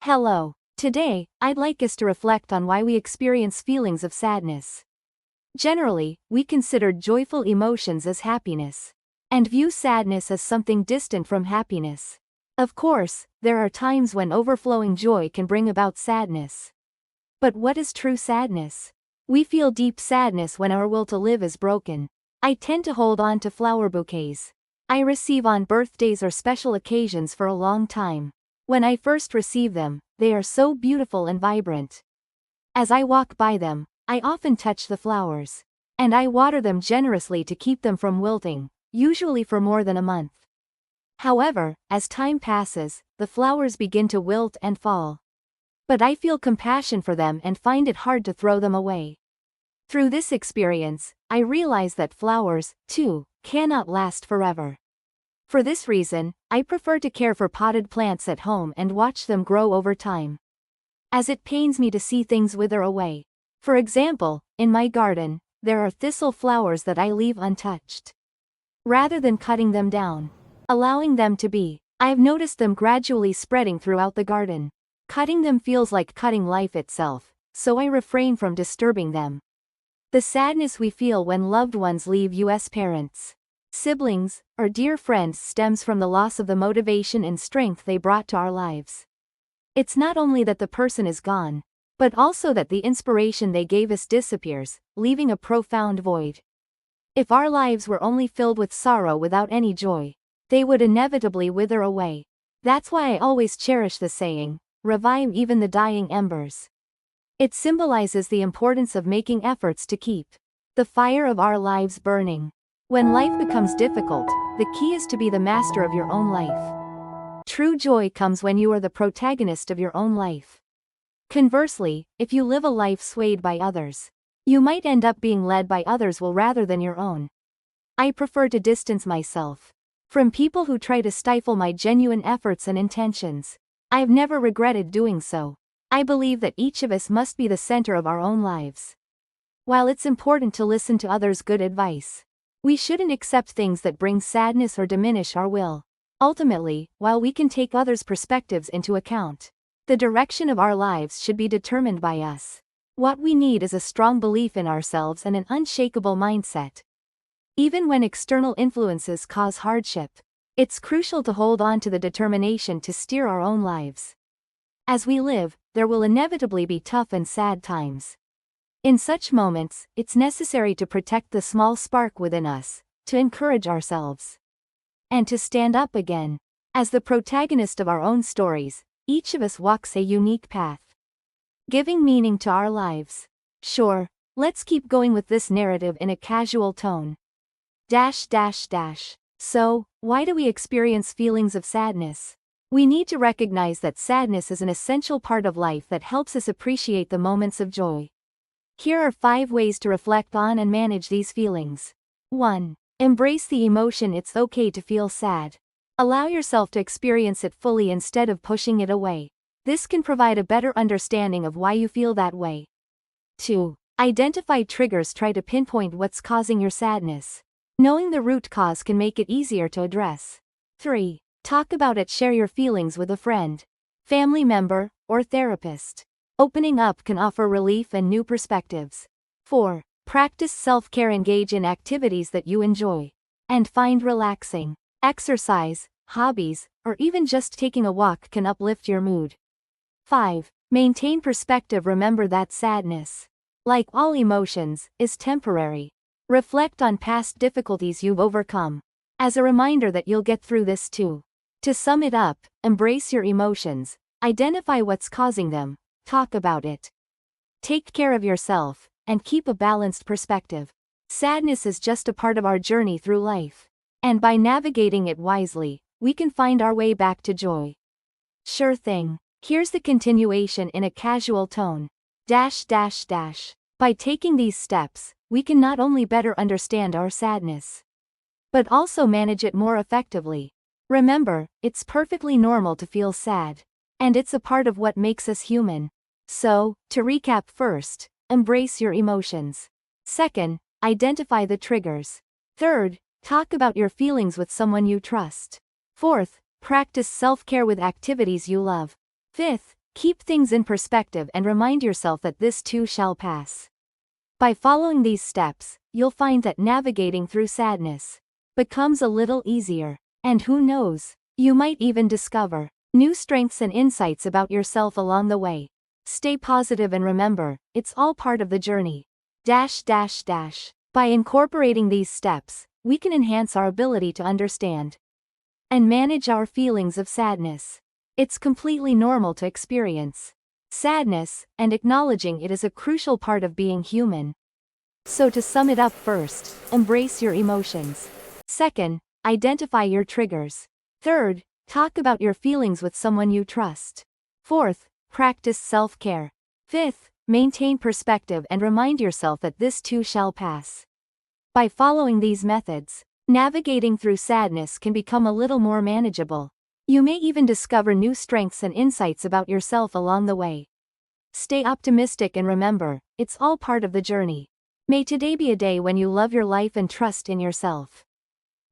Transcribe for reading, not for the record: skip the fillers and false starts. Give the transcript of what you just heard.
Hello. Today, I'd like us to reflect on why we experience feelings of sadness. Generally, we consider joyful emotions as happiness, and view sadness as something distant from happiness. Of course, there are times when overflowing joy can bring about sadness. But what is true sadness? We feel deep sadness when our will to live is broken. I tend to hold on to flower bouquets I receive on birthdays or special occasions for a long time. When I first receive them, they are so beautiful and vibrant. As I walk by them, I often touch the flowers, and I water them generously to keep them from wilting, usually for more than a month. However, as time passes, the flowers begin to wilt and fall. But I feel compassion for them and find it hard to throw them away. Through this experience, I realize that flowers, too, cannot last forever. For this reason, I prefer to care for potted plants at home and watch them grow over time. As it pains me to see things wither away. For example, in my garden, there are thistle flowers that I leave untouched. Rather than cutting them down, allowing them to be, I've noticed them gradually spreading throughout the garden. Cutting them feels like cutting life itself, so I refrain from disturbing them. The sadness we feel when loved ones leave us, parents, siblings, or dear friends, stems from the loss of the motivation and strength they brought to our lives. It's not only that the person is gone, but also that the inspiration they gave us disappears, leaving a profound void. If our lives were only filled with sorrow without any joy, they would inevitably wither away. That's why I always cherish the saying, "Revive even the dying embers." It symbolizes the importance of making efforts to keep the fire of our lives burning. When life becomes difficult, the key is to be the master of your own life. True joy comes when you are the protagonist of your own life. Conversely, if you live a life swayed by others, you might end up being led by others' will rather than your own. I prefer to distance myself from people who try to stifle my genuine efforts and intentions. I've never regretted doing so. I believe that each of us must be the center of our own lives. While it's important to listen to others' good advice, we shouldn't accept things that bring sadness or diminish our will. Ultimately, while we can take others' perspectives into account, the direction of our lives should be determined by us. What we need is a strong belief in ourselves and an unshakable mindset. Even when external influences cause hardship, it's crucial to hold on to the determination to steer our own lives. As we live, there will inevitably be tough and sad times. In such moments, it's necessary to protect the small spark within us, to encourage ourselves, and to stand up again. As the protagonist of our own stories, each of us walks a unique path, giving meaning to our lives. Sure, let's keep going with this narrative in a casual tone. So, why do we experience feelings of sadness? We need to recognize that sadness is an essential part of life that helps us appreciate the moments of joy. Here are 5 ways to reflect on and manage these feelings. 1. Embrace the emotion. It's okay to feel sad. Allow yourself to experience it fully instead of pushing it away. This can provide a better understanding of why you feel that way. 2. Identify triggers. Try to pinpoint what's causing your sadness. Knowing the root cause can make it easier to address. 3. Talk about it. Share your feelings with a friend, family member, or therapist. Opening up can offer relief and new perspectives. 4. Practice self-care. Engage in activities that you enjoy and find relaxing. Exercise, hobbies, or even just taking a walk can uplift your mood. 5. Maintain perspective. Remember that sadness, like all emotions, is temporary. Reflect on past difficulties you've overcome, as a reminder that you'll get through this too. To sum it up, embrace your emotions, identify what's causing them, talk about it, take care of yourself, and keep a balanced perspective. Sadness is just a part of our journey through life, and by navigating it wisely, we can find our way back to joy. Sure thing. Here's the continuation in a casual tone. By taking these steps, we can not only better understand our sadness, but also manage it more effectively. Remember, it's perfectly normal to feel sad, and it's a part of what makes us human. So, to recap: first, embrace your emotions. Second, identify the triggers. Third, talk about your feelings with someone you trust. Fourth, practice self-care with activities you love. Fifth, Keep things in perspective and remind yourself that this too shall pass. By following these steps, you'll find that navigating through sadness becomes a little easier. And who knows, you might even discover new strengths and insights about yourself along the way. Stay positive and remember, it's all part of the journey. By incorporating these steps, we can enhance our ability to understand and manage our feelings of sadness. It's completely normal to experience sadness, and acknowledging it is a crucial part of being human. So to sum it up, first, embrace your emotions. Second, identify your triggers. Third, talk about your feelings with someone you trust. Fourth, practice self-care. Fifth, maintain perspective and remind yourself that this too shall pass. By following these methods, navigating through sadness can become a little more manageable. You may even discover new strengths and insights about yourself along the way. Stay optimistic and remember, it's all part of the journey. May today be a day when you love your life and trust in yourself.